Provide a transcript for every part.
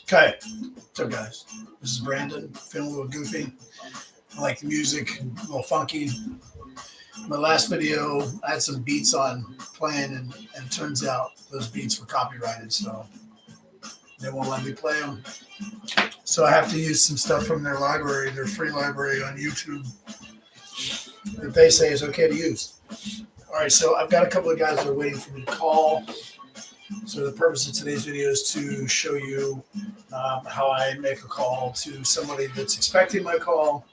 Okay, what's up, guys? This is Brandon. Feeling a little goofy. I like the music, a little funky. My last video, I had some beats on playing, and it turns out those beats were copyrighted, so they won't let me play them. So I have to use some stuff from their library, their free library on YouTube, that they say is okay to use. All right, so I've got a couple of guys that are waiting for me to call. So the purpose of today's video is to show you how I make a call to somebody that's expecting my call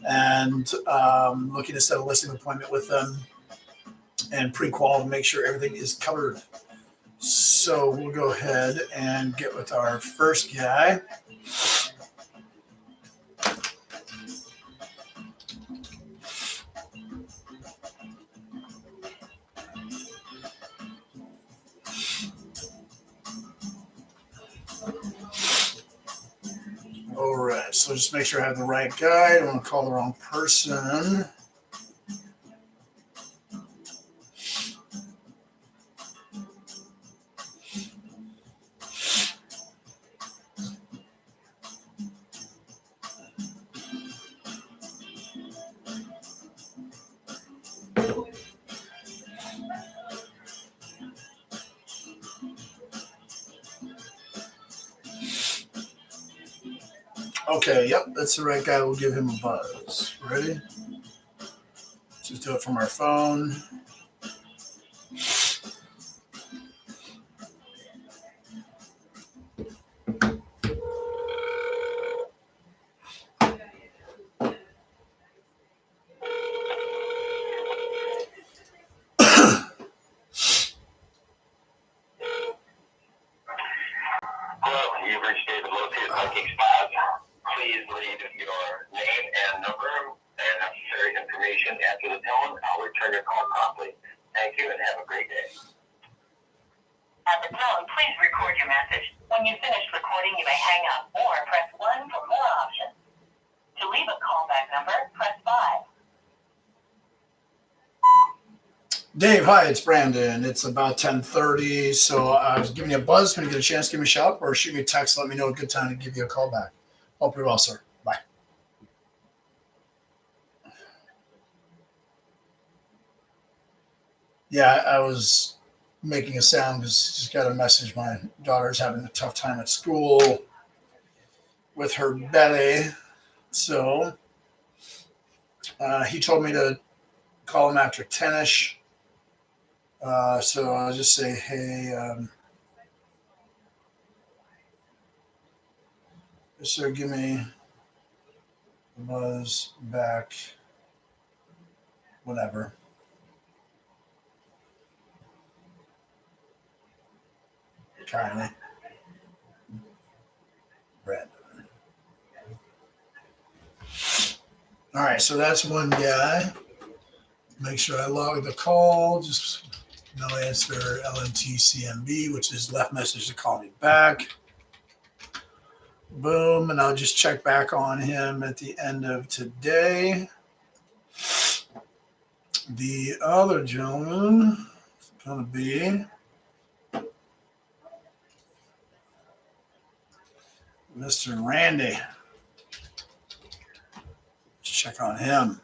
and looking to set a listing appointment with them and pre-qual to make sure everything is covered. So we'll go ahead and get with our first guy. All right, so just make sure I have the right guy. I don't want to call the wrong person. Okay, yep, that's the right guy. We'll give him a buzz. Ready? Just do it from our phone. Hello, you've reached David Lofi at Viking Spas. Please leave your name and number and necessary information after the tone. I'll return your call promptly. Thank you and have a great day. At the tone, please record your message. When you finish recording, you may hang up or press 1 for more options. To leave a callback number, press 5. Dave, hi, it's Brandon. It's about 10:30, so I was giving you a buzz. When you get a chance, give me a shout or shoot me a text. Let me know a good time to give you a call back. Hope you're well, sir. Bye. Yeah, I was making a sound because just got a message. My daughter's having a tough time at school with her belly. So he told me to call him after 10-ish. So I'll just say, hey, sir, give me a buzz back, whatever. Kindly. Brandon. All right, so that's one guy. Make sure I log the call. Just no answer, LNTCMB, which is left message to call me back. Boom, and I'll just check back on him at the end of today. The other gentleman is going to be Mr. Randy. Let's check on him.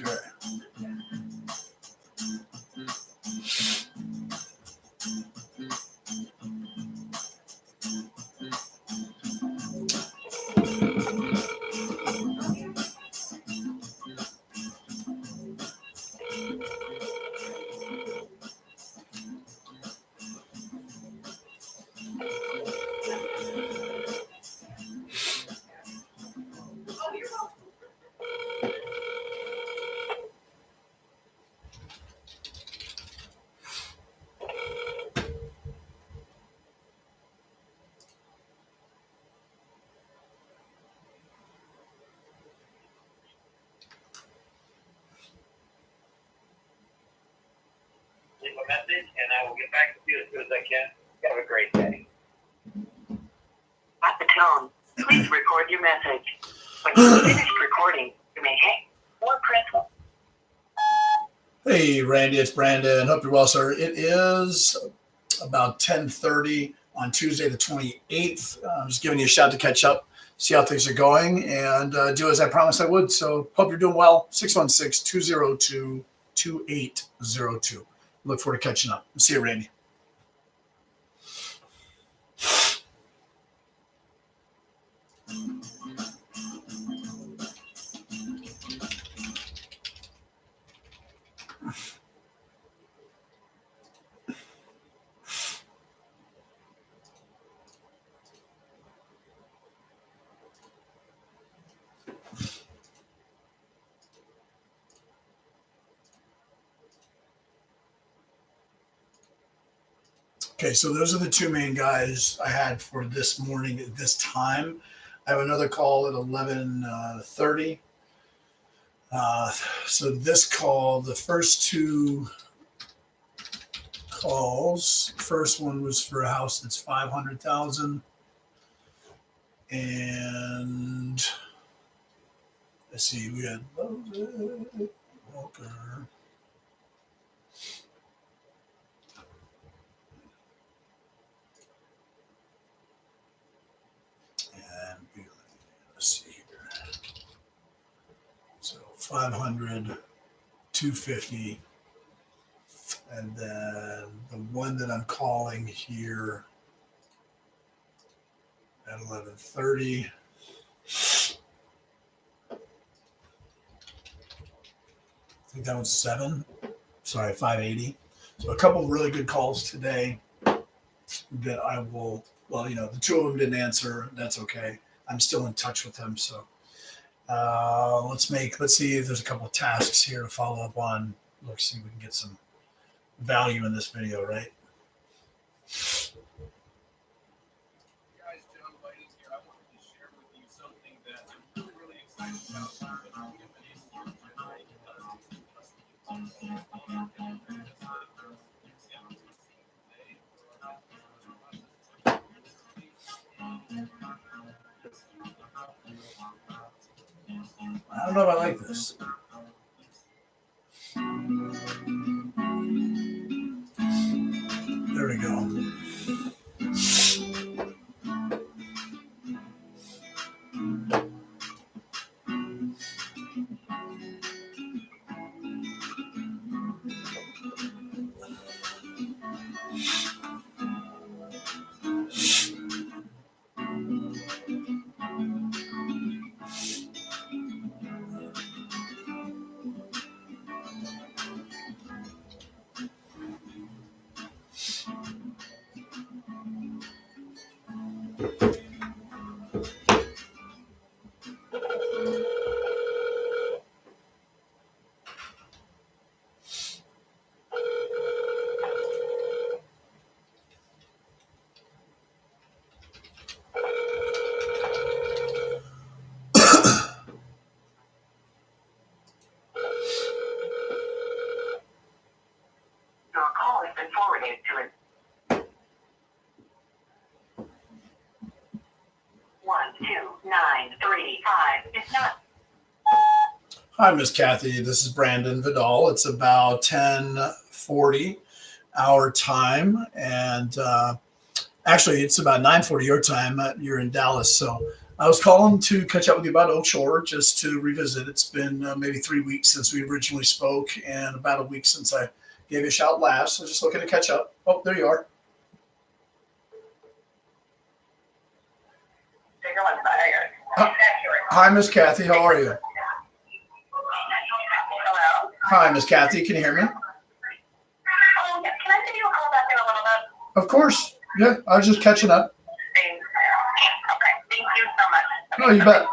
Okay. I will get back to you as soon as I can. Have a great day. At the tone, please record your message. When you've finished recording, you may hang or press 1. Hey, Randy, it's Brandon. Hope you're well, sir. It is about 10:30 on Tuesday, the 28th. I'm just giving you a shout to catch up, see how things are going, and do as I promised I would. So hope you're doing well. 616-202-2802. Look forward to catching up. See you, Randy. Okay, so those are the two main guys I had for this morning at this time. I have another call at 11:30. So this call, the first two calls, first one was for a house that's 500,000, and let's see, we had Walker. And let's see here. So 500, 250, and then the one that I'm calling here at 11:30. I think that was 580. So a couple of really good calls today that I will, well, the two of them didn't answer. That's okay. I'm still in touch with them. So let's see if there's a couple of tasks here to follow up on. Let's see if we can get some value in this video, right? Guys, John Whiting here. I wanted to share with you something that I'm really excited about. I don't know if I like this. There we go. Your call has been forwarded to 12935. It's not. Hi, Miss Kathy. This is Brandon Vidal. It's about 10:40 our time, and actually, it's about 9:40 your time. You're in Dallas, so I was calling to catch up with you about Oak Shore, just to revisit. It's been maybe 3 weeks since we originally spoke, and about a week since I gave you a shout last. So just looking to catch up. Oh, there you are. Hi, Miss Kathy. How are you? Hello? Hi, Miss Kathy. Can you hear me? Oh, yeah. Can I give you a call back in a little bit? Of course. Yeah, I was just catching up. Thanks. Okay. Thank you so much. Oh, you bet.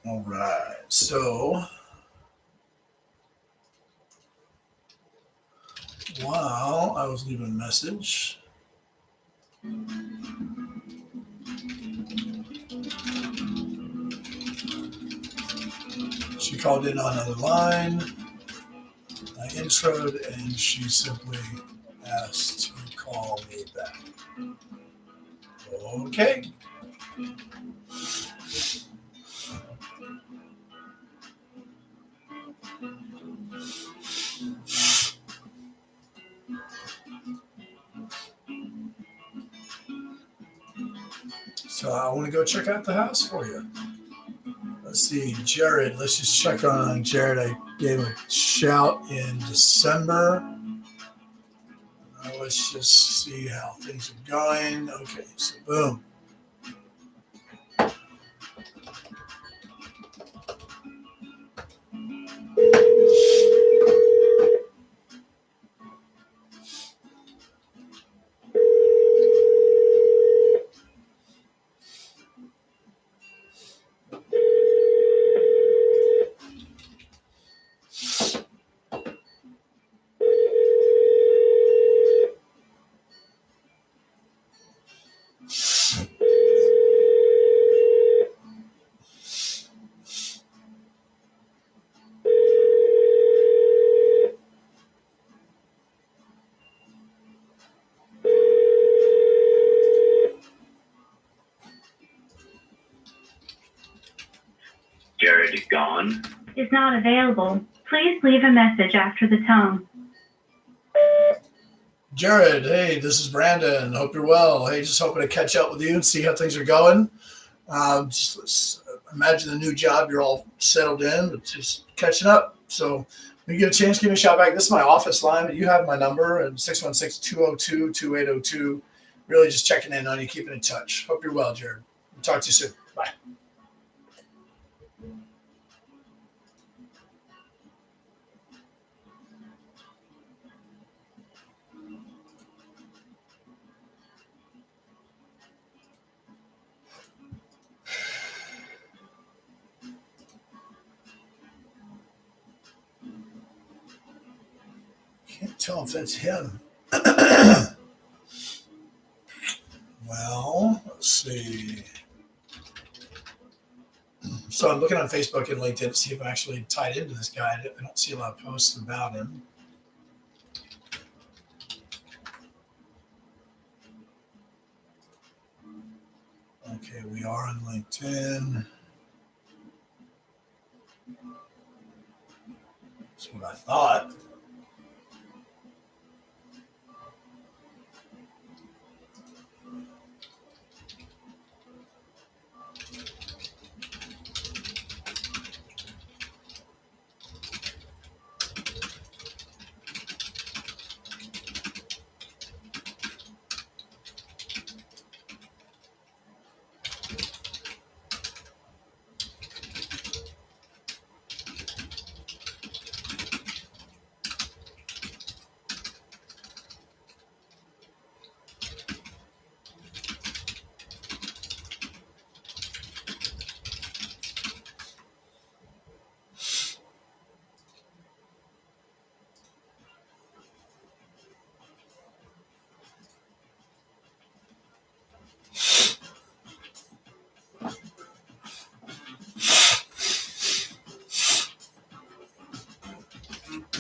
All right. So while I was leaving a message. She called in on another line. I introed and she simply asked to call me back. Okay. So I want to go check out the house for you. Let's see, Jared. Let's just check on Jared. I gave him a shout in December. Let's just see how things are going. Okay, so boom. Jared is gone. Is not available. Please leave a message after the tone. Jared, hey, this is Brandon. Hope you're well. Hey, just hoping to catch up with you and see how things are going. Just imagine the new job, you're all settled in, but just catching up. So when you get a chance, give me a shout back. This is my office line, but you have my number at 616-202-2802. Really just checking in on you, keeping in touch. Hope you're well, Jared. Talk to you soon. Bye. Can't tell if that's him. Well, let's see. So I'm looking on Facebook and LinkedIn to see if I'm actually tied into this guy. I don't see a lot of posts about him. Okay, we are on LinkedIn. That's what I thought.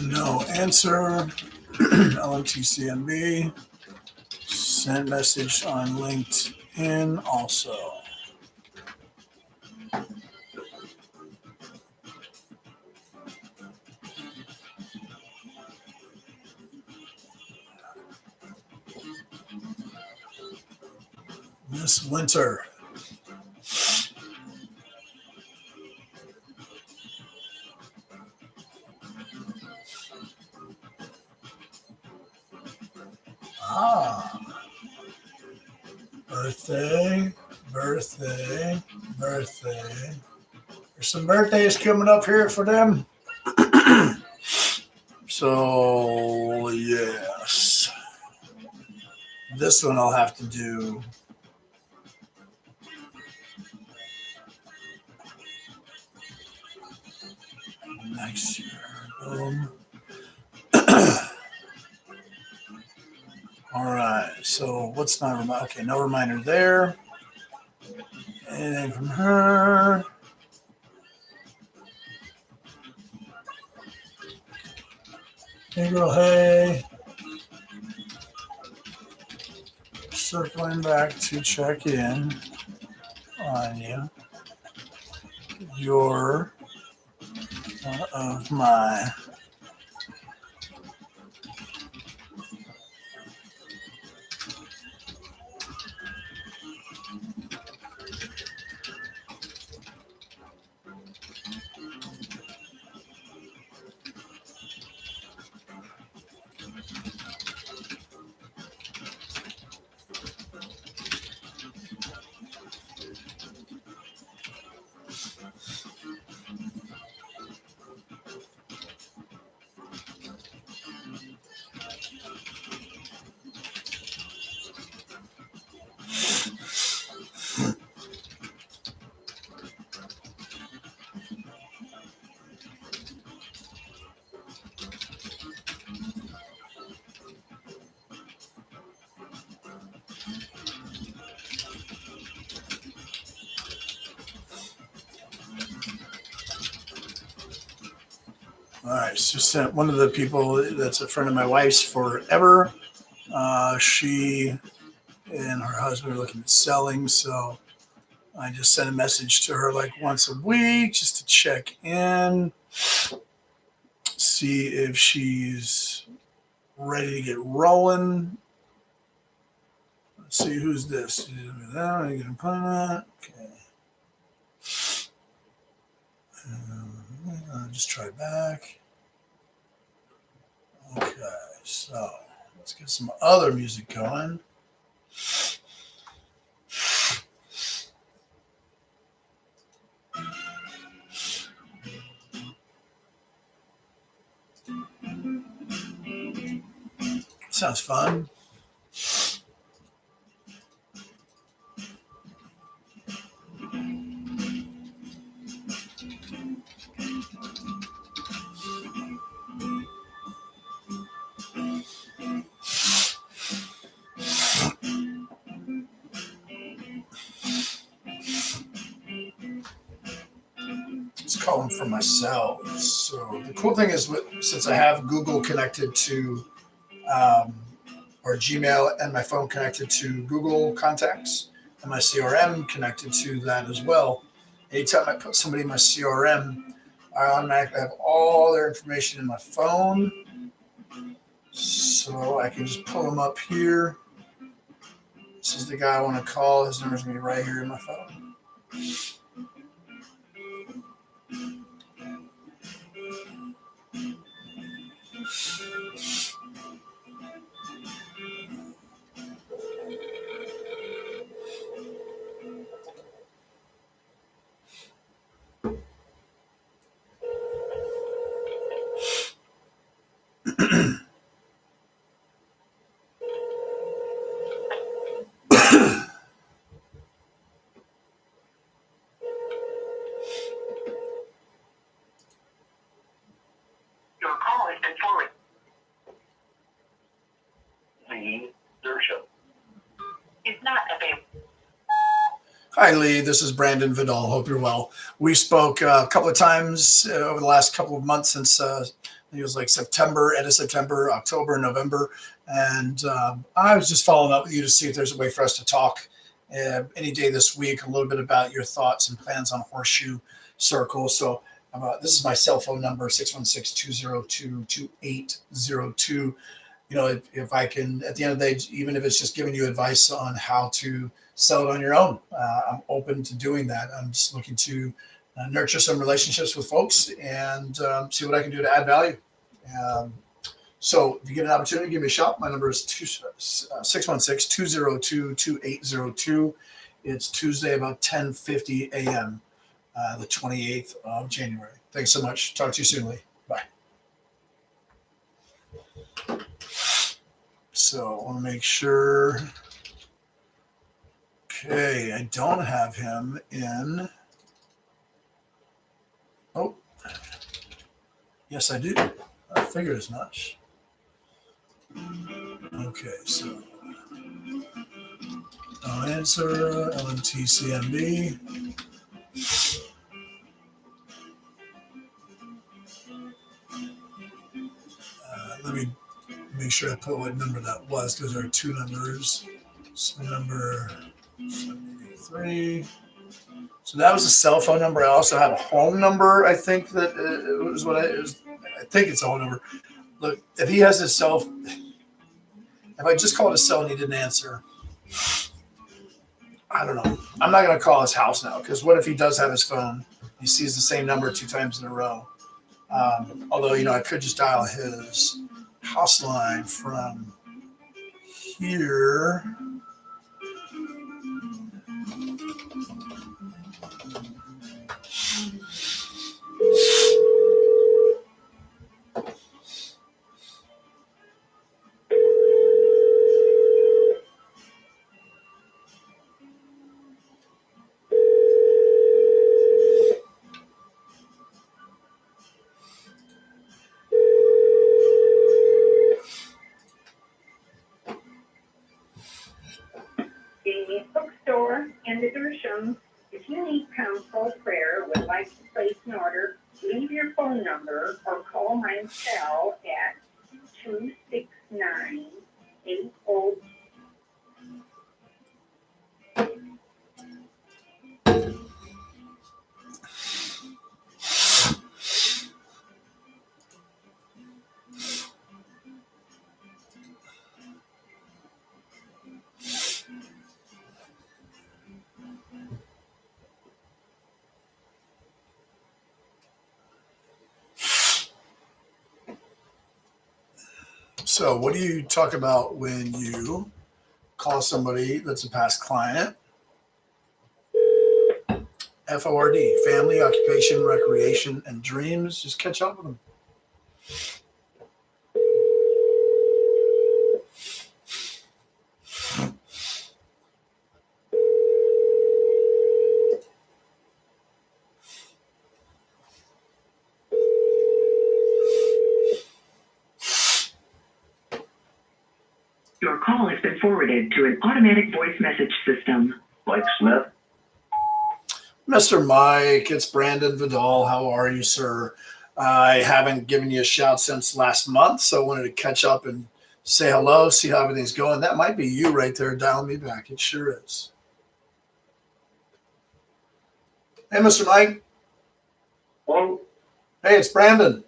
No answer. LMTCMB. Send message on LinkedIn also. Miss Winter. Ah. Birthday. There's some birthdays coming up here for them. So, yes. This one I'll have to do. Next year. Boom. All right. So what's my reminder? Okay, no reminder there. Anything from her? Hey, girl. Hey. Circling back to check in on you. You're one of my. All right, so sent one of the people that's a friend of my wife's forever. She and her husband are looking at selling, so I just sent a message to her like once a week just to check in, see if she's ready to get rolling. Let's see who's this. Okay. I'll just try back. Okay, so let's get some other music going. Sounds fun. It's calling for myself. So the cool thing is, since I have Google connected to, or Gmail, and my phone connected to Google Contacts, and my CRM connected to that as well. Anytime I put somebody in my CRM, I automatically have all their information in my phone, so I can just pull them up here. This is the guy I want to call. His number's gonna be right here in my phone. Your call has been forwarded. Leadership. Is not available. Hi, Lee. This is Brandon Vidal. Hope you're well. We spoke a couple of times over the last couple of months since I think it was like September, end of September, October, November. And I was just following up with you to see if there's a way for us to talk any day this week, a little bit about your thoughts and plans on Horseshoe Circle. So this is my cell phone number, 616-202-2802. You know, if I can, at the end of the day, even if it's just giving you advice on how to sell it on your own, I'm open to doing that. I'm just looking to nurture some relationships with folks and see what I can do to add value. So if you get an opportunity, give me a shot. My number is 616-202-2802. It's Tuesday about 10:50 a.m., the 28th of January. Thanks so much. Talk to you soon, Lee. Bye. So I want to make sure. Okay, I don't have him in. Oh, yes, I do. I figured as much. Okay, so No answer. LMTCMB. Let me make sure I put what number that was because there are two numbers. So number 73. So that was a cell phone number. I also have a home number. I think that it was what I think it's a home number. Look, if he has his cell, if I just called his cell and he didn't answer, I don't know. I'm not going to call his house now because what if he does have his phone? He sees the same number 2 times in a row. Although, I could just dial his house line from here. The bookstore and the Dershams. If you need counsel, prayer, would like to place an order, leave your phone number or call my cell at 269-80. So, what do you talk about when you call somebody that's a past client? FORD, family, occupation, recreation, and dreams. Just catch up with them. Your call has been forwarded to an automatic voice message system. Mike Smith. Mr. Mike, it's Brandon Vidal. How are you, sir? I haven't given you a shout since last month, so I wanted to catch up and say hello, see how everything's going. That might be you right there dialing me back. It sure is. Hey, Mr. Mike. Hello. Hey, it's Brandon.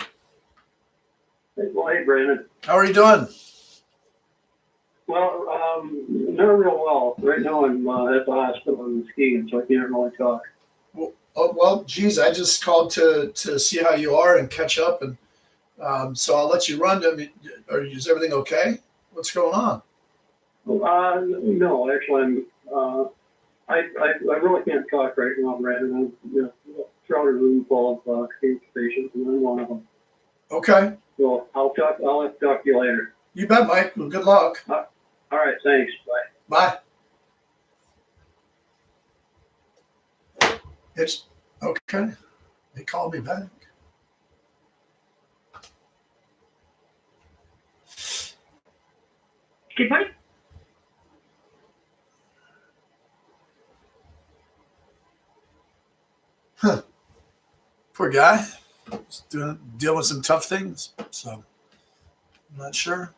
Hey, Brandon. How are you doing? Well, not real well. Right now I'm at the hospital and skiing, so I can't really talk. Well, geez, I just called to see how you are and catch up, and so I'll let you run. Is everything okay? What's going on? No, actually, I really can't talk right now, Brandon. I'm shrouded room full of cancer patients, and I'm one of them. Okay. So I'll have to talk to you later. You bet, Mike. Well, good luck. All right, thanks. Bye. Bye. It's okay. They called me back. Good morning. Poor guy. He's dealing with some tough things. So I'm not sure.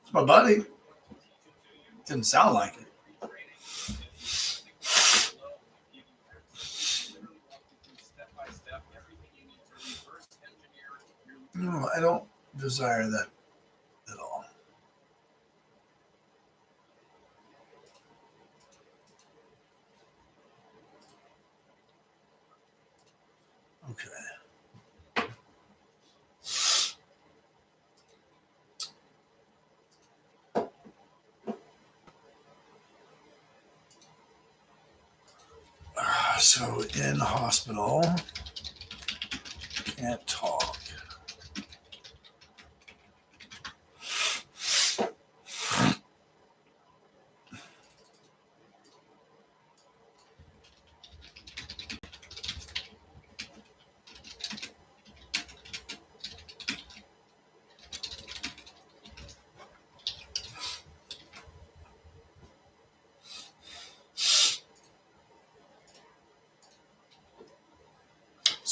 It's my buddy. Didn't sound like it. No, I don't desire that at all. Okay. So in hospital, can't talk.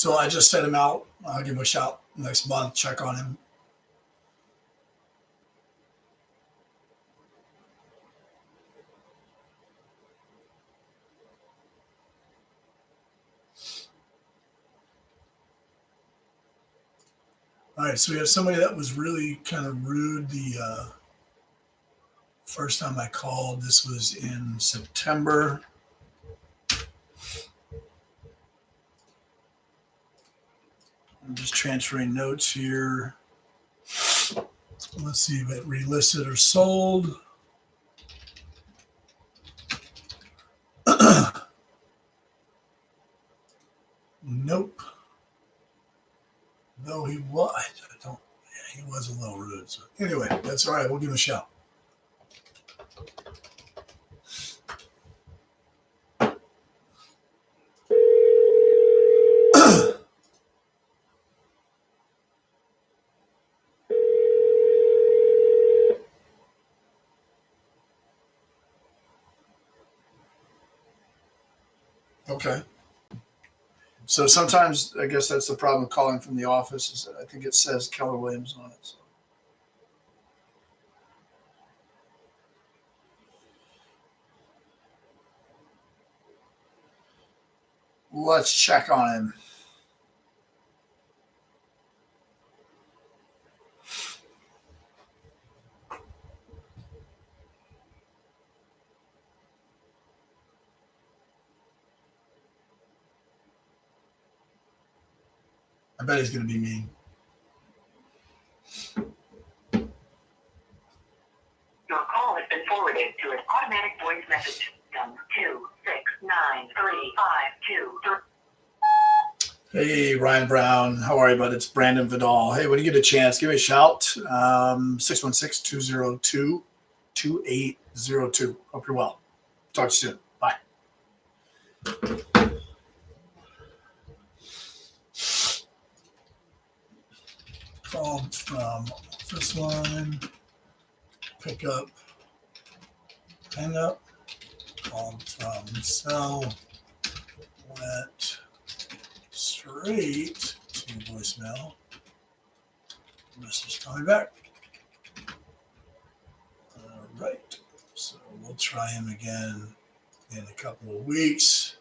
So I just sent him out. I'll give him a shout next month, check on him. All right, so we have somebody that was really kind of rude the first time I called. This was in September. I'm just transferring notes here. Let's see if it relisted or sold. Nope. No, he was. I don't. Yeah, he was a little rude. So anyway, that's all right. We'll give him a shout. Okay. So sometimes I guess that's the problem with calling from the office is that I think it says Keller Williams on it. So. Let's check on him. I bet he's going to be mean. Your call has been forwarded to an automatic voice message system 2693523. Hey, Ryan Brown. How are you, bud? It's Brandon Vidal. Hey, when you get a chance, give me a shout. 616-202-2802. Hope you're well. Talk to you soon. Bye. Call from office line. Pick up. Hang up. Call from cell. Went straight to voicemail. Message coming back. All right. So we'll try him again in a couple of weeks.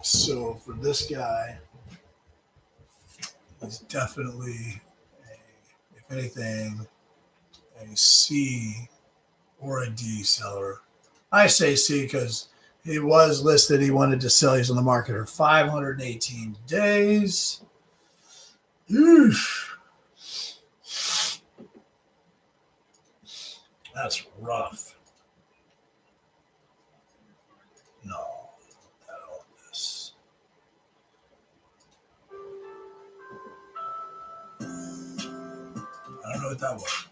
So for this guy, he's definitely, if anything, a C or a D seller. I say C because he was listed. He wanted to sell. He's on the market for 518 days. Oof. That's rough. No, I don't want this. I don't know what that was.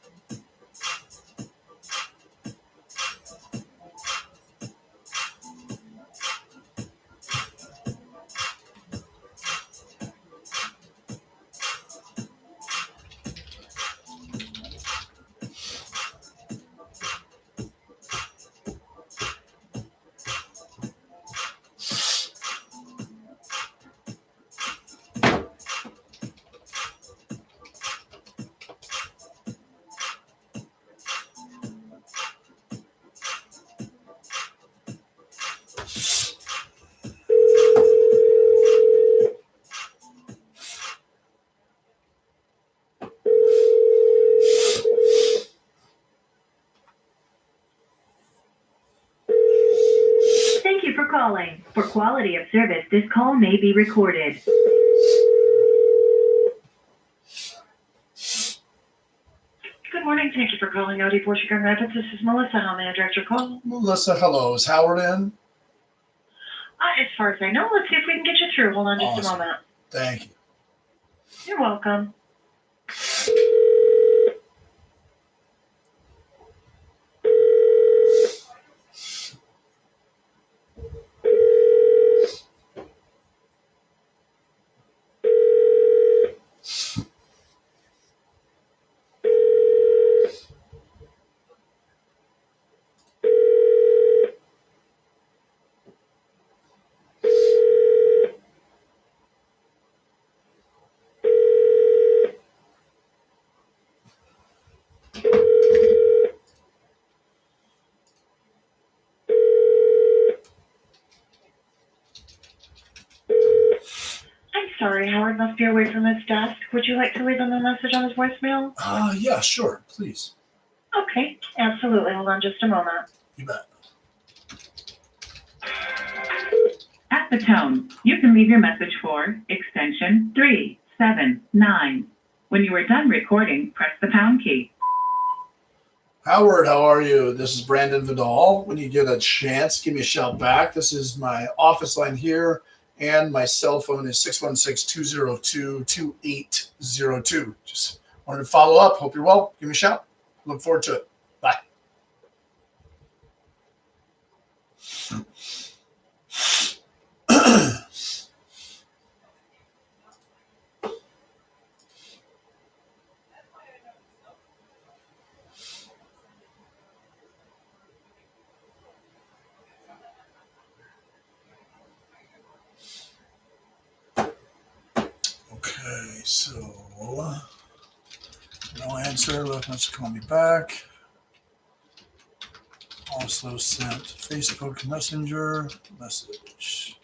Thank you for calling. For quality of service, this call may be recorded. Good morning. Thank you for calling OD4 Grand Rapids. This is Melissa. How may I direct your call? Melissa, hello. Is Howard in? As far as I know, let's see if we can get you through. Hold on just Awesome. a moment. Thank you. You're welcome. Howard must be away from his desk. Would you like to leave him a message on his voicemail? Yeah, sure, please. Okay, absolutely. Hold on just a moment. You bet. At the tone, you can leave your message for extension 379. When you are done recording, press the pound key. Howard, how are you? This is Brandon Vidal. When you get a chance, give me a shout back. This is my office line here, and my cell phone is 616-202-2802. Just wanted to follow up. Hope you're well. Give me a shout. Look forward to it. Bye. Okay, so no answer. Let's call me back. Also sent Facebook Messenger message.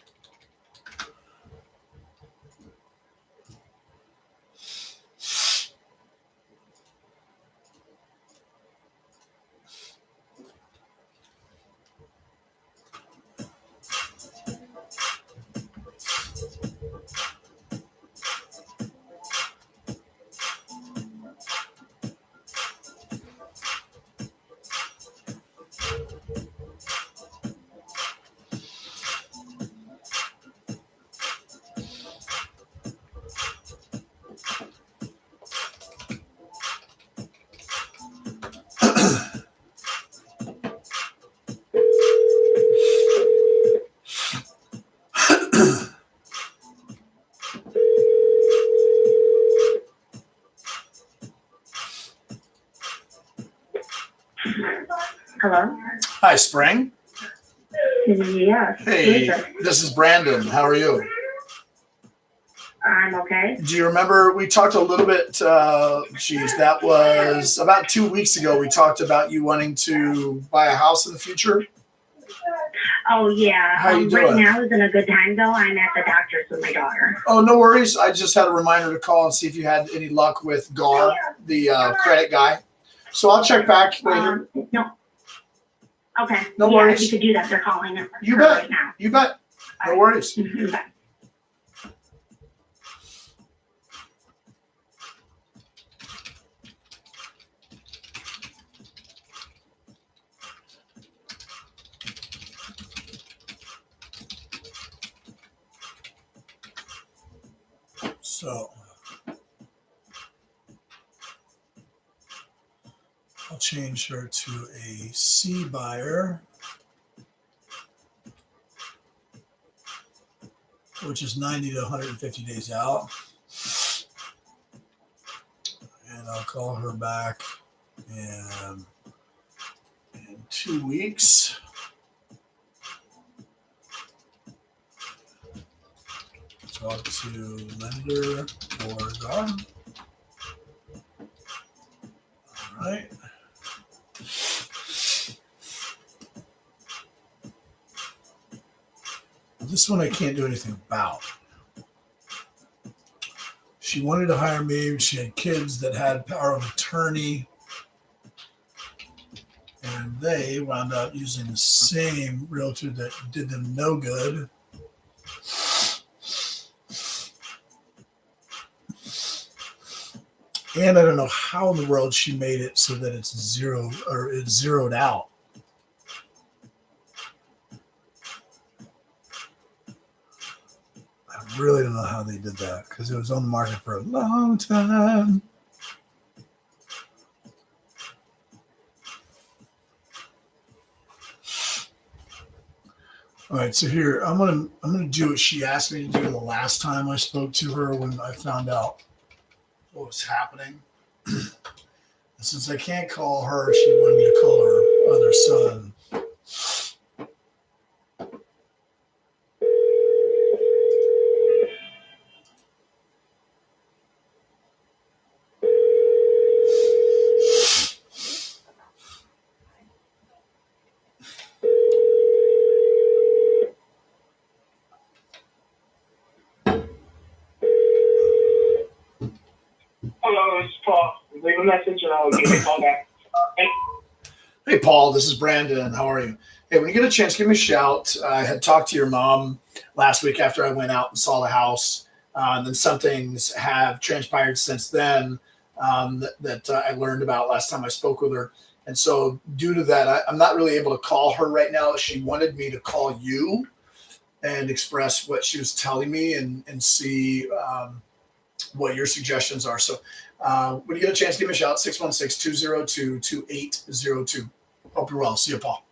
Hello? Hi, Spring. Yes. Hey, this is Brandon. How are you? I'm okay. Do you remember we talked a little bit? That was about 2 weeks ago. We talked about you wanting to buy a house in the future. Oh, yeah. How you Right doing? now isn't a good time, though. I'm at the doctor's with my daughter. Oh, no worries. I just had a reminder to call and see if you had any luck with Gar, the credit guy. So I'll check back later. No. Okay. No yeah, worries. you could do that. They're calling her You bet. right now. You bet. No worries. Mhm, bye. So I'll change her to a C buyer, which is 90 to 150 days out. And I'll call her back in 2 weeks. Talk to lender or Gar. All right. This one I can't do anything about. She wanted to hire me. She had kids that had power of attorney. And they wound up using the same realtor that did them no good. And I don't know how in the world she made it so that it's zero or it's zeroed out. I really don't know how they did that because it was on the market for a long time. All right, so here I'm gonna do what she asked me to do the last time I spoke to her when I found out what was happening. Since I can't call her, she wanted me to call her other son. Paul. Leave a message and I'll give you a call back. Hey, Paul, this is Brandon. How are you? Hey, when you get a chance, give me a shout. I had talked to your mom last week after I went out and saw the house. And then some things have transpired since then that I learned about last time I spoke with her. And so due to that, I'm not really able to call her right now. She wanted me to call you and express what she was telling me and see what your suggestions are. So when you get a chance, give me a shout, 616-202-2802. Hope you're well. See you, Paul.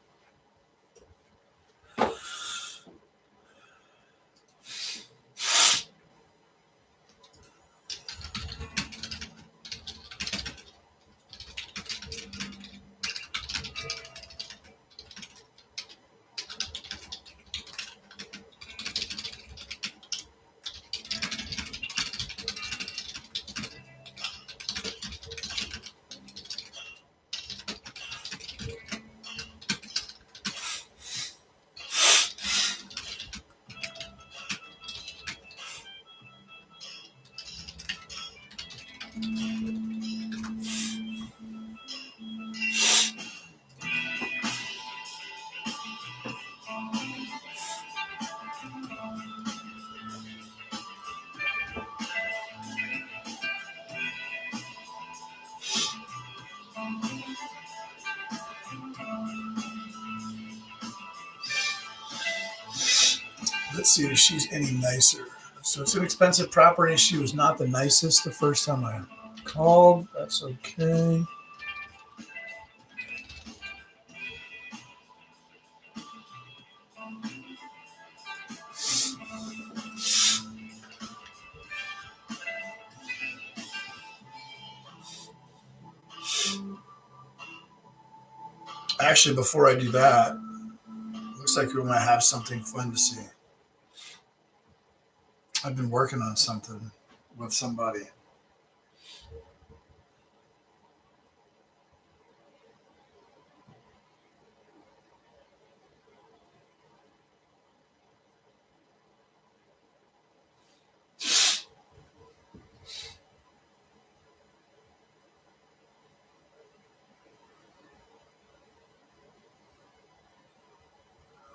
Let's see if she's any nicer. So it's an expensive property. She was not the nicest the first time I called. That's okay. Actually, before I do that, looks like we're going to have something fun to see. I've been working on something with somebody.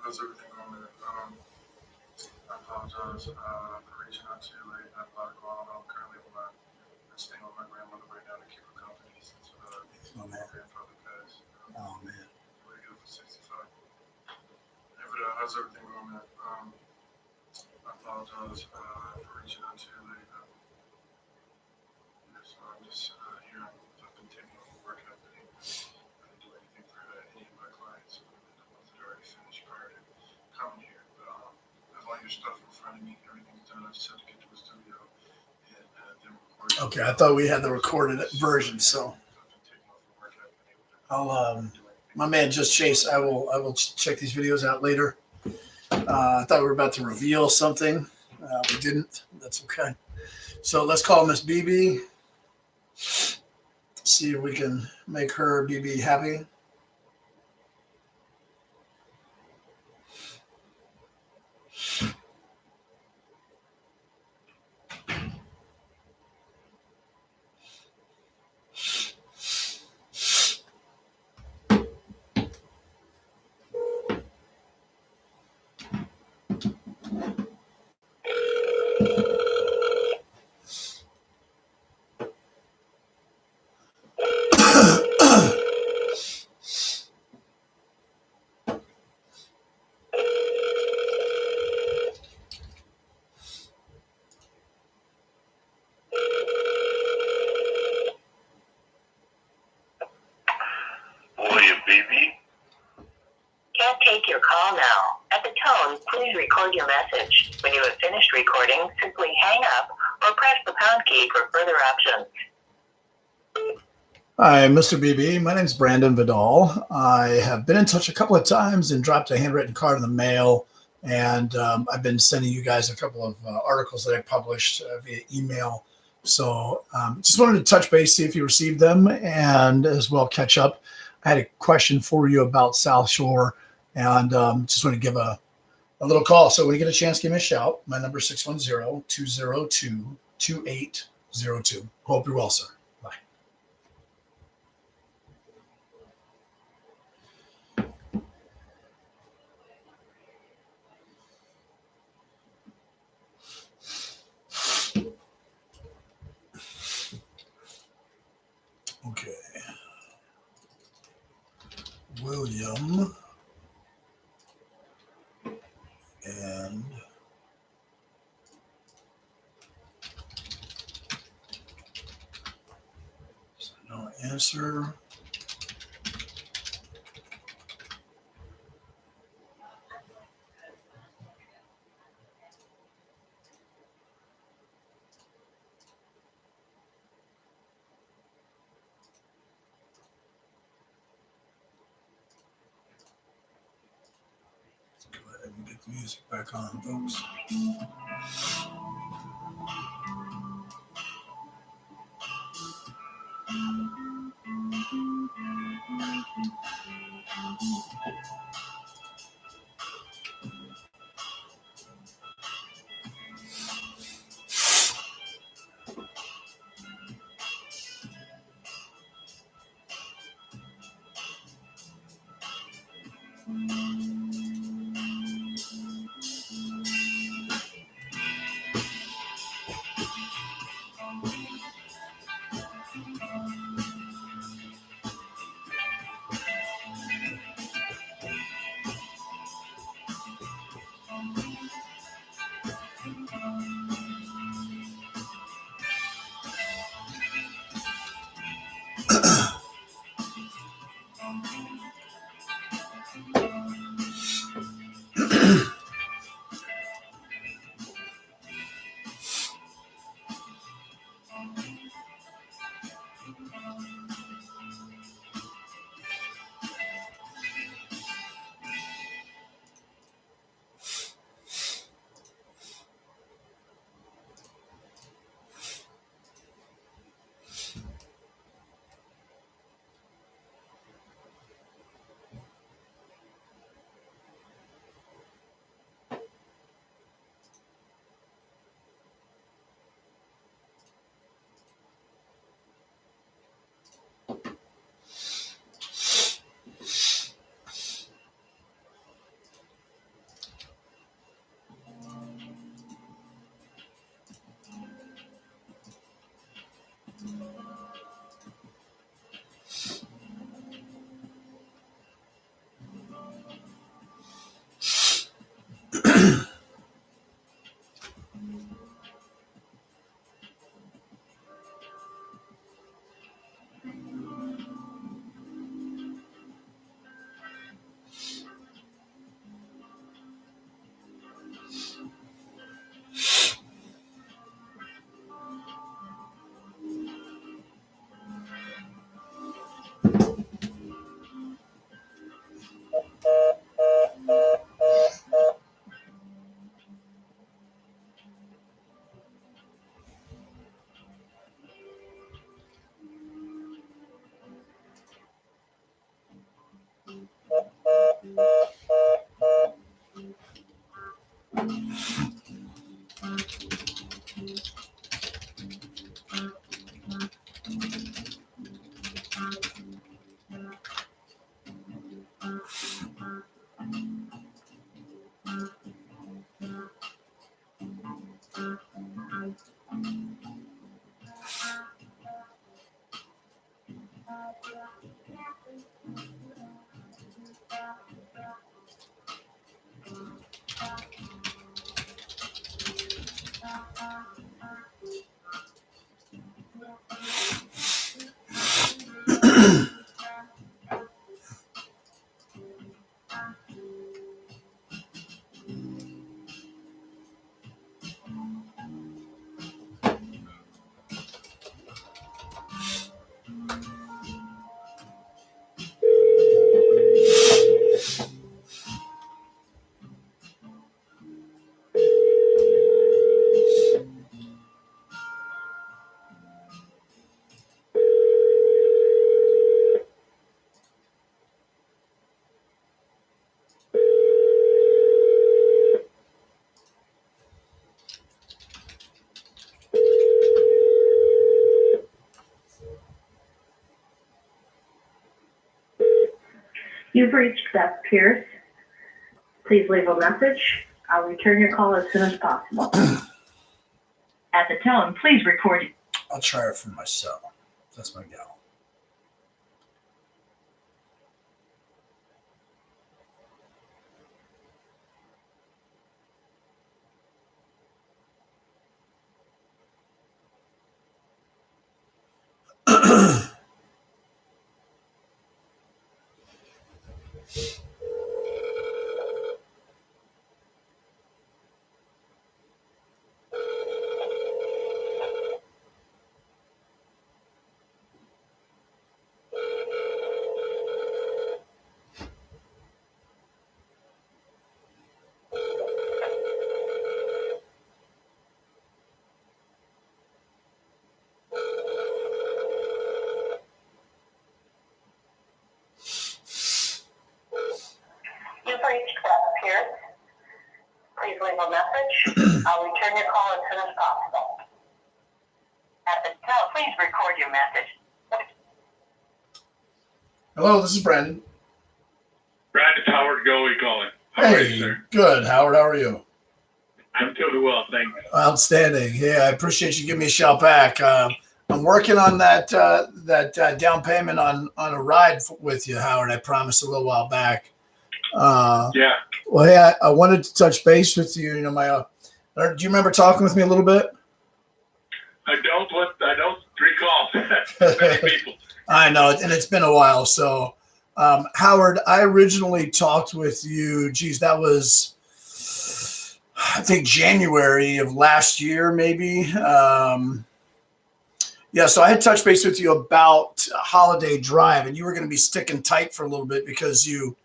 How's everything going? I apologize for reaching out to you late. I have a lot going on. I'm currently staying with my grandmother right now to keep her company since my grandfather passed. Oh, man. Really good for 65. Hey, but how's everything going, man? I apologize for reaching out to you late. So I'm just here. I've been taking over work happening. I didn't do anything for any of my clients. The ones that already finished prior to coming here. But I have all your stuff in front of me. Everything's done. I just have to get to the studio and then record. Okay, I thought we had the recorded version, so I'll my man Just Chase, I will check these videos out later. I thought we were about to reveal something. We didn't. That's okay. So let's call Miss BB. See if we can make her BB happy. Can't take your call now. At the tone, please record your message. When you have finished recording, simply hang up or press the pound key for further options. Hi, Mr. BB. My name's Brandon Vidal. I have been in touch a couple of times and dropped a handwritten card in the mail. And I've been sending you guys a couple of articles that I published via email. So just wanted to touch base, see if you received them, and as well catch up. I had a question for you about South Shore, and just want to give a little call. So when you get a chance, give me a shout. My number is 610-202-2802. Hope you're well, sir. Bye. William and no answer. Let's go ahead and get the music back on, folks. You've reached Beth Pierce. Please leave a message. I'll return your call as soon as possible. At the tone, please record. I'll try it for myself. That's my gal. You've reached Beth Pierce. Please leave a message. I'll return your call as soon as possible. At the tone, please record your message. Hello, this is Brandon. Brandon Howard Goey calling. How are you, Hey, sir? good. Howard, how are you? I'm doing well, thank you. Outstanding. Yeah, I appreciate you giving me a shout back. I'm working on that down payment on a ride with you, Howard. I promised a little while back. Yeah. Well, hey, I wanted to touch base with you. You know, do you remember talking with me a little bit? I don't recall many people. I know, and it's been a while. So, Howard, I originally talked with you. Geez, that was, I think, January of last year, maybe. Yeah, so I had touched base with you about Holiday Drive, and you were going to be sticking tight for a little bit because you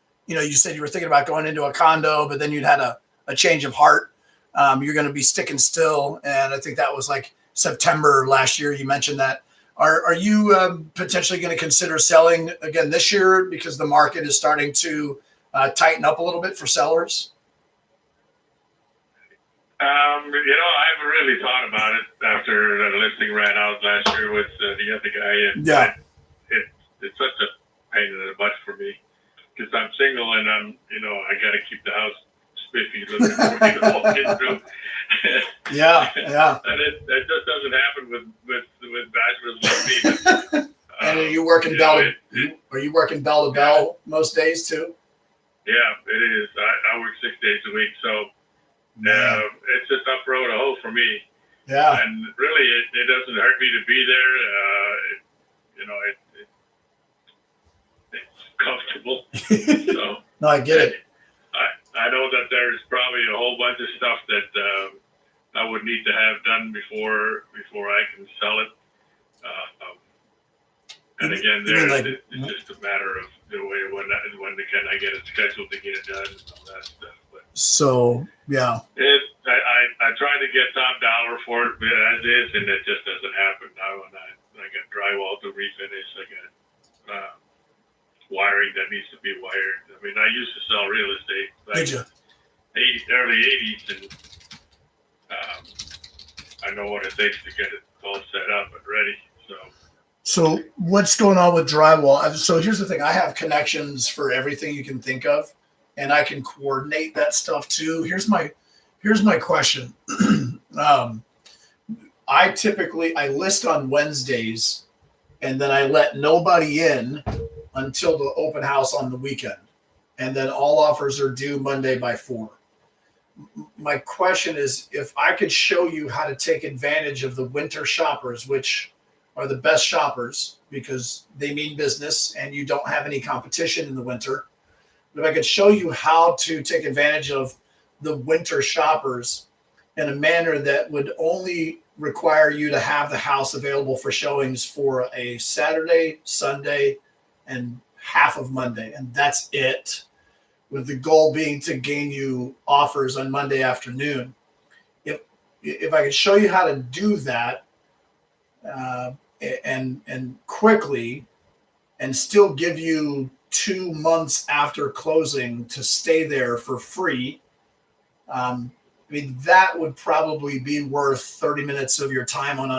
said you were thinking about going into a condo, but then you'd had a change of heart. You're going to be sticking still, and I think that was like September last year. You mentioned that. Are you potentially going to consider selling again this year because the market is starting to tighten up a little bit for sellers? I haven't really thought about it after the listing ran out last year with the other guy. And Yeah. It's such a pain in the butt for me because I'm single and I got to keep the house spiffy looking for me to walk in through. Yeah. And it just doesn't happen with bachelors like me. And are you working are you working bell to bell most days too? Yeah, it is. I work 6 days a week, so it's a tough road to hoe for me. Yeah. And really, it doesn't hurt me to be there. It's comfortable. So No, I get it. I know that there's probably a whole bunch of stuff that I would need to have done before I can sell it. And again, it's just a matter of the way when can I get it scheduled to get it done and all that stuff. But so yeah, I tried to get top dollar for it as is, and it just doesn't happen now. And I got drywall to refinish. I got wiring that needs to be wired. I mean, I used to sell real estate did you? early 80s, and I know what it takes to get it all set up and ready. So what's going on with drywall? So here's the thing. I have connections for everything you can think of, and I can coordinate that stuff too. Here's my question. I list on Wednesdays, and then I let nobody in until the open house on the weekend. And then all offers are due Monday by 4. My question is, if I could show you how to take advantage of the winter shoppers, which are the best shoppers because they mean business and you don't have any competition in the winter. But if I could show you how to take advantage of the winter shoppers in a manner that would only require you to have the house available for showings for a Saturday, Sunday, and half of Monday. And that's it, with the goal being to gain you offers on Monday afternoon. If I could show you how to do that, and quickly, and still give you 2 months after closing to stay there for free, I mean, that would probably be worth 30 minutes of your time on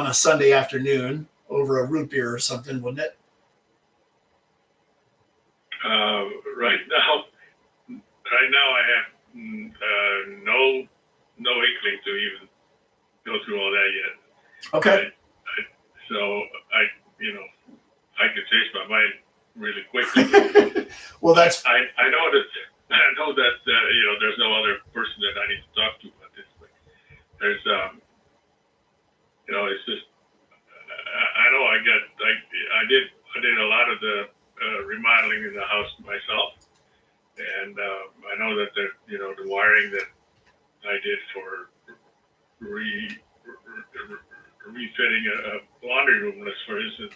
a Sunday afternoon over a root beer or something, wouldn't it? Right now I have no inkling to even go through all that yet. Okay. So I could change my mind really quickly. Well, that's. I know that there's no other person that I need to talk to about this, but there's it's just I know I did a lot of the remodeling in the house myself, and I know that the wiring that I did for refitting a laundry room, for instance,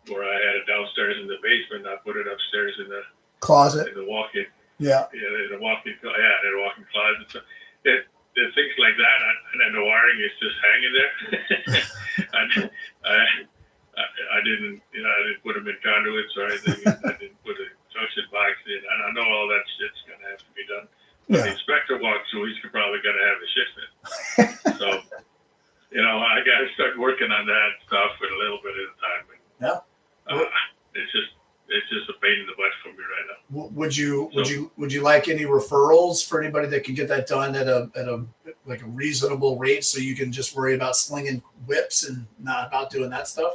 where I had it downstairs in the basement, I put it upstairs in the Closet. walk-in. Yeah. In a walk-in closet. So there's things like that, and then the wiring is just hanging there. I didn't put them in conduits or anything. I didn't put a junction box in, and I know all that shit's gonna have to be done. When the inspector walks through, he's probably gonna have a shift in. So, I gotta start working on that stuff with a little bit at a time. And, it's just a pain in the butt for me right now. Would you like any referrals for anybody that can get that done at a reasonable rate, so you can just worry about slinging whips and not about doing that stuff?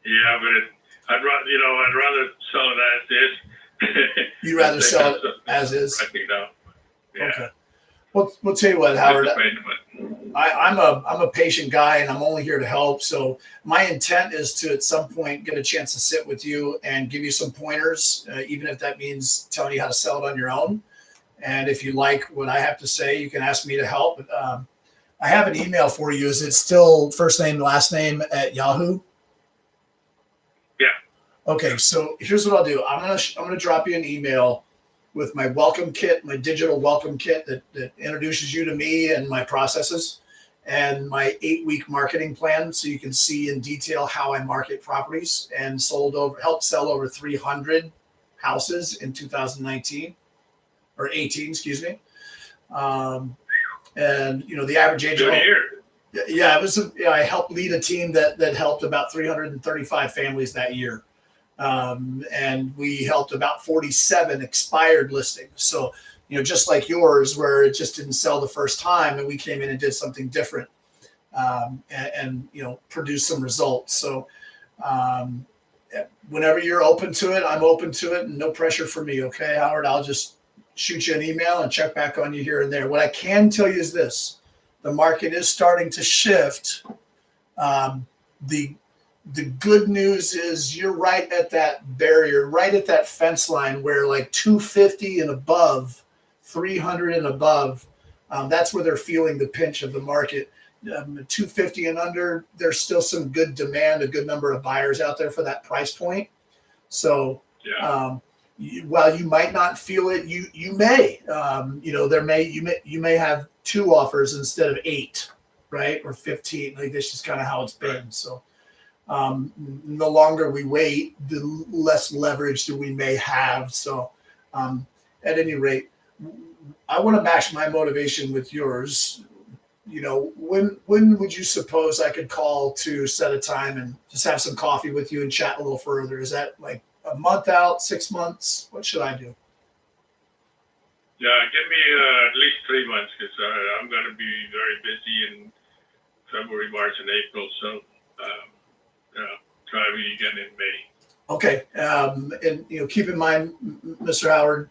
Yeah, but I'd rather sell it as is. You'd rather sell it as is? Yeah. Okay. Well, we'll tell you what, Howard. I'm a patient guy, and I'm only here to help. So my intent is to, at some point, get a chance to sit with you and give you some pointers, even if that means telling you how to sell it on your own. And if you like what I have to say, you can ask me to help. I have an email for you. Is it still first name, last name at Yahoo? Yeah. Okay. So here's what I'll do. I'm gonna drop you an email with my welcome kit, my digital welcome kit that introduces you to me and my processes, and my 8-week marketing plan, so you can see in detail how I market properties, and helped sell over 300 houses in 2019 or 18, excuse me. And the average age of I helped lead a team that helped about 335 families that year. And we helped about 47 expired listings. So, just like yours, where it just didn't sell the first time, and we came in and did something different, and produced some results. So, whenever you're open to it, I'm open to it, and no pressure for me. Okay, Howard, I'll just shoot you an email and check back on you here and there. What I can tell you is this: the market is starting to shift. The good news is you're right at that barrier, right at that fence line where, like, 250 and above, 300 and above, that's where they're feeling the pinch of the market. 250 and under, there's still some good demand, a good number of buyers out there for that price point. So while you might not feel it, you may, you may have 2 offers instead of 8, right? Or 15. Like, this is kind of how it's been. So the longer we wait, the less leverage that we may have. So at any rate, I want to match my motivation with yours. When would you suppose I could call to set a time and just have some coffee with you and chat a little further? Is that like a month out, 6 months? What should I do? Yeah, give me at least 3 months, because I'm going to be very busy in February, March, and April. So try me again in May. Okay. And keep in mind, Mr. Howard,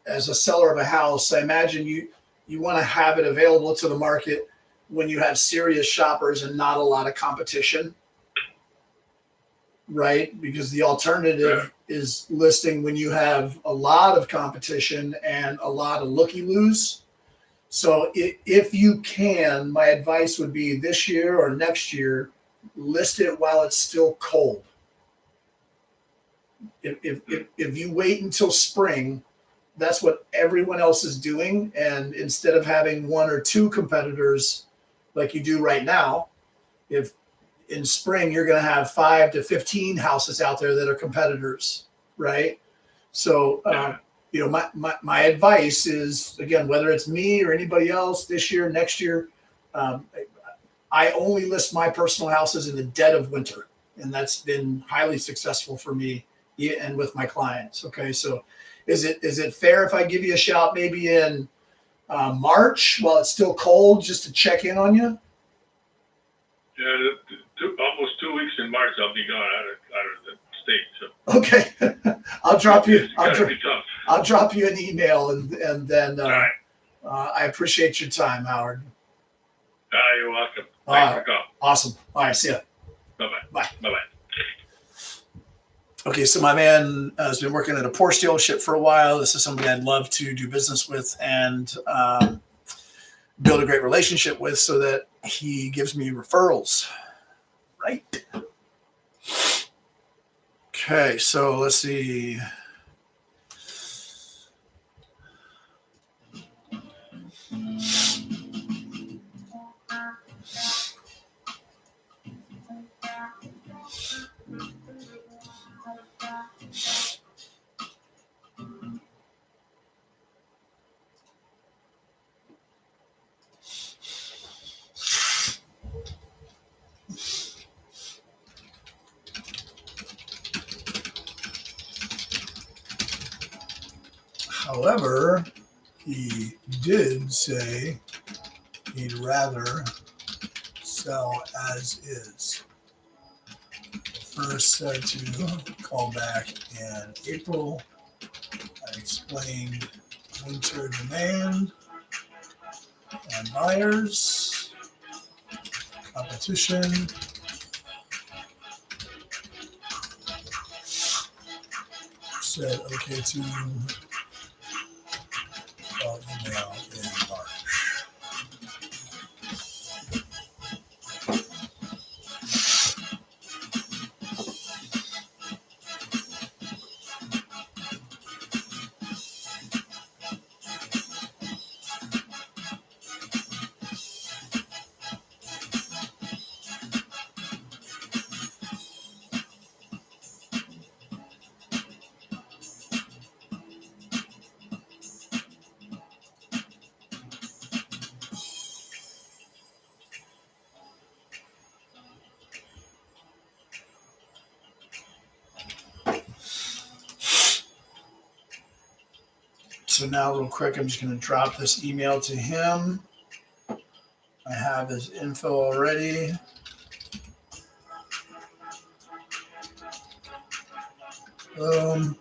as a seller of a house, I imagine you want to have it available to the market when you have serious shoppers and not a lot of competition, right? Because the alternative is listing when you have a lot of competition and a lot of looky-loos. So if you can, my advice would be this year or next year, list it while it's still cold. If you wait until spring, that's what everyone else is doing. And instead of having 1 or 2 competitors like you do right now, if in spring you're going to have 5 to 15 houses out there that are competitors, right? So, my advice is, again, whether it's me or anybody else this year, next year, I only list my personal houses in the dead of winter, and that's been highly successful for me and with my clients. Okay, so is it fair if I give you a shout maybe in March while it's still cold, just to check in on you? Yeah, almost 2 weeks in March, I'll be gone out of the state. So. Okay, I'll drop you. I'll drop you an email, and then right. I appreciate your time, Howard. You're welcome. Thanks for calling. Awesome. All right, see ya. Bye-bye. Bye. Bye-bye. Okay, so my man has been working at a Porsche dealership for a while. This is somebody I'd love to do business with and build a great relationship with so that he gives me referrals. Right? Okay, so let's see. However, he did say he'd rather sell as is. First said to call back in April. I explained winter demand and buyers, competition. Said okay to email in March. So now real quick, I'm just going to drop this email to him. I have his info already. Boom.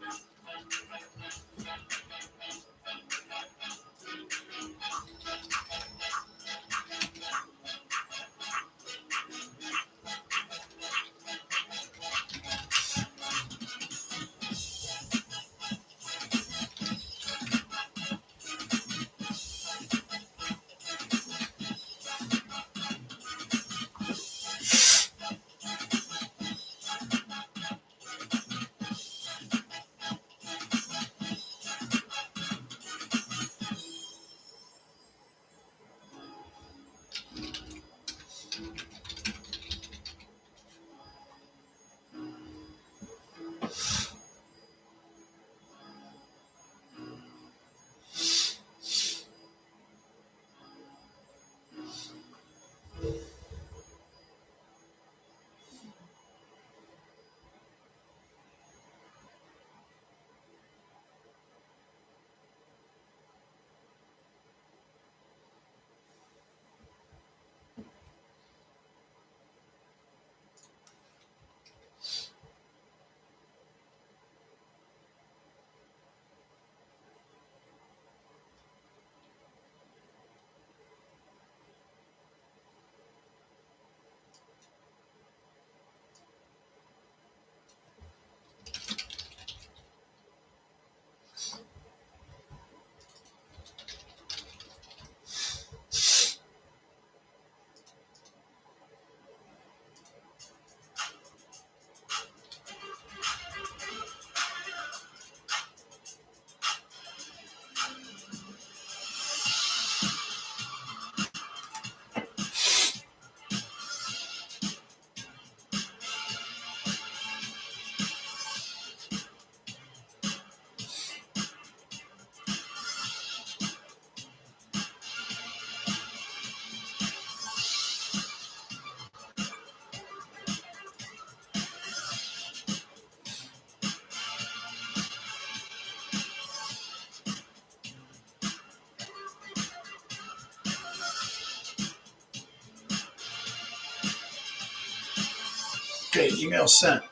Okay, email sent.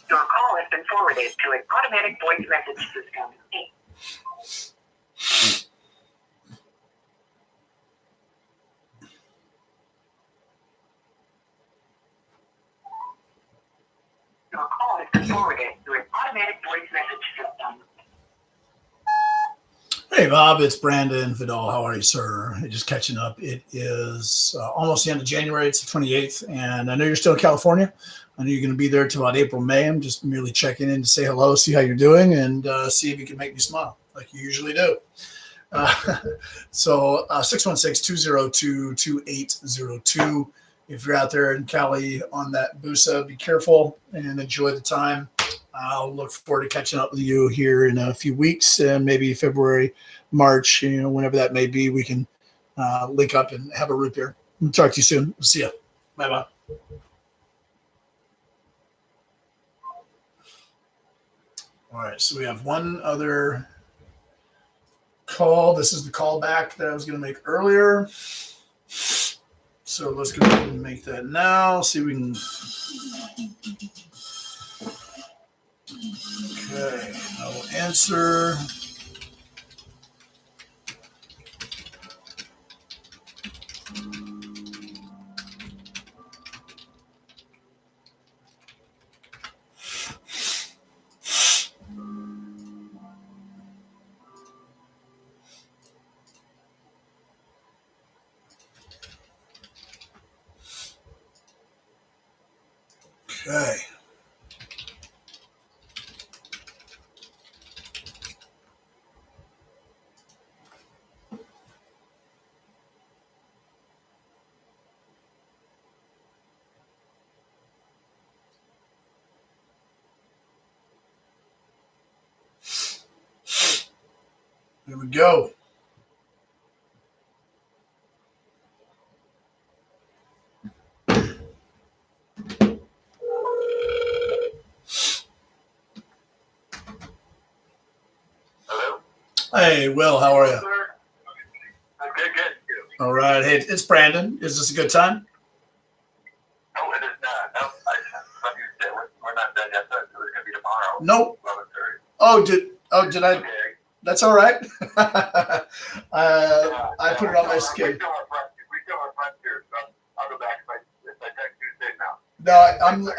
Your call has been forwarded to an automatic voice message system. Your call has been forwarded to an automatic voice message system. Hey, Bob, it's Brandon Vidal. How are you, sir? Just catching up. It is almost the end of January. It's the 28th, and I know you're still in California. I know you're going to be there till about April, May. I'm just merely checking in to say hello, see how you're doing, and see if you can make me smile like you usually do. So 616-202-2802. If you're out there in Cali on that Busa, be careful and enjoy the time. I'll look forward to catching up with you here in a few weeks, maybe February, March, whenever that may be. We can link up and have a root beer. I'll talk to you soon. See ya. Bye-bye. All right, so we have one other call. This is the call back that I was going to make earlier. So let's go ahead and make that now. See if we can Okay, I will answer. Okay. Here we go. Hello? Hey, Will, how are you? I'm good. All right. Hey, it's Brandon. Is this a good time? No, it is not. No, I thought you said we're not done yet, so it's going to be tomorrow. Nope. 11:30. Did I? Okay. That's all right. I put it on my schedule. We still have friends here, so I'll go back if I text Tuesday now. No,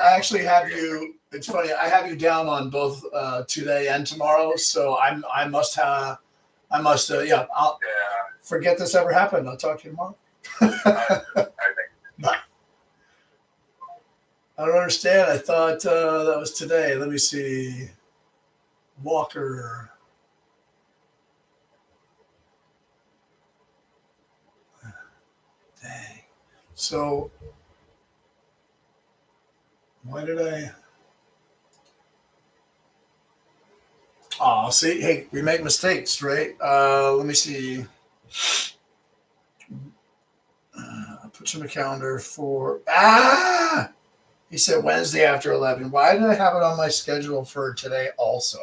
I actually have you. It's funny. I have you down on both today and tomorrow. So I must. Yeah. I'll Yeah. forget this ever happened. I'll talk to you tomorrow. I think. I don't understand. I thought that was today. Let me see. Walker. Dang. So why did I? Oh, see, hey, we make mistakes, right? Let me see. Put you in the calendar for. He said Wednesday after 11. Why did I have it on my schedule for today also?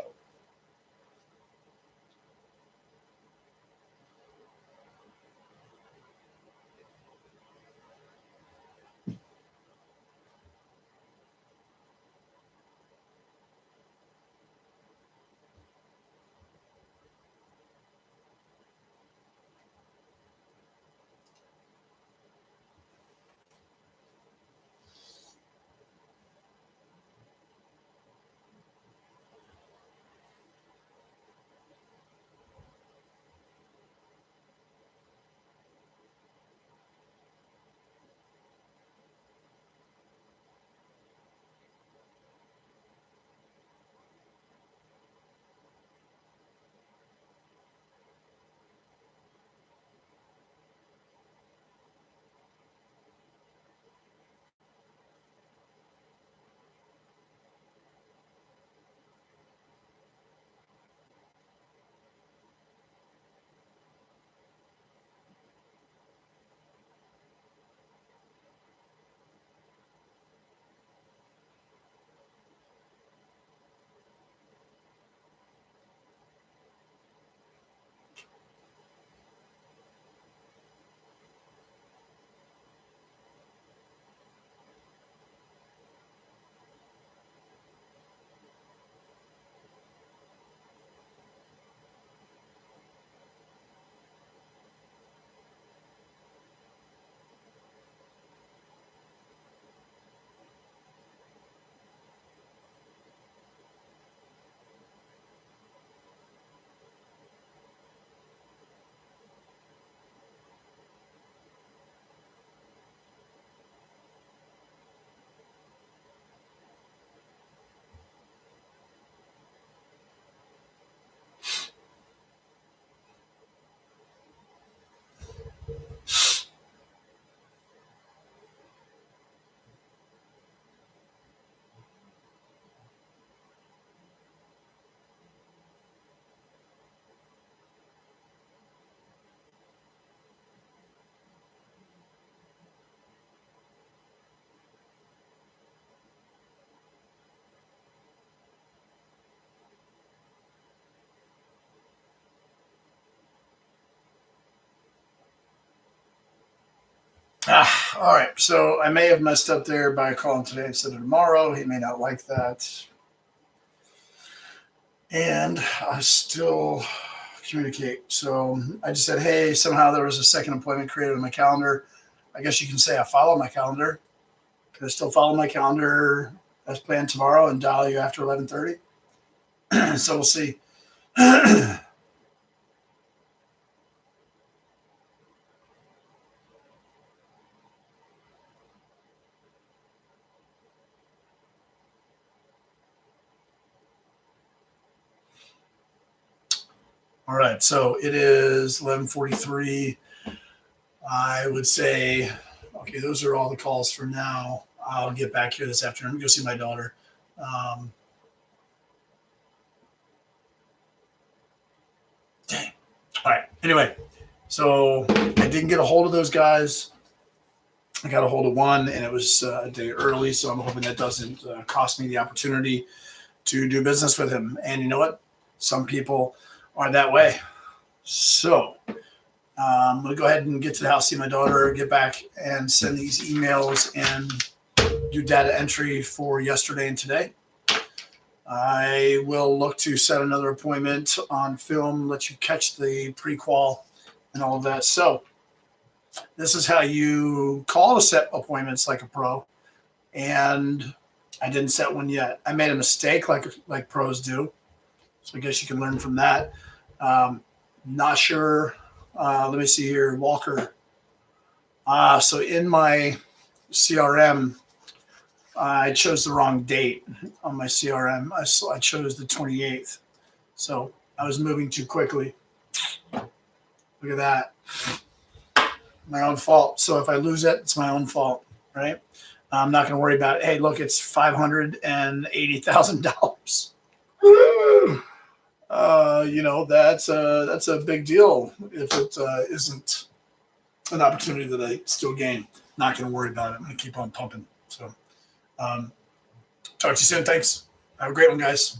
All right. So I may have messed up there by calling today instead of tomorrow. He may not like that. And I still communicate. So I just said, hey, somehow there was a second appointment created on my calendar. I guess you can say I follow my calendar. Can I still follow my calendar as planned tomorrow and dial you after 11:30? So we'll see. All right, so it is 11:43. I would say, okay, those are all the calls for now. I'll get back here this afternoon. Go see my daughter. Dang. All right. Anyway, so I didn't get a hold of those guys. I got a hold of one, and it was a day early, so I'm hoping that doesn't cost me the opportunity to do business with him. And you know what? Some people are that way. So I'm going to go ahead and get to the house, see my daughter, get back and send these emails and do data entry for yesterday and today. I will look to set another appointment on film, let you catch the pre-qual and all of that. So this is how you call to set appointments like a pro. And I didn't set one yet. I made a mistake like pros do. So I guess you can learn from that. Not sure. Let me see here. Walker. So in my CRM, I chose the wrong date on my CRM. I chose the 28th. So I was moving too quickly. Look at that. My own fault. So if I lose it, it's my own fault, right? I'm not going to worry about it. Hey, look, it's $580,000. That's a big deal if it isn't an opportunity that I still gain. Not going to worry about it. I'm going to keep on pumping. So talk to you soon. Thanks. Have a great one, guys.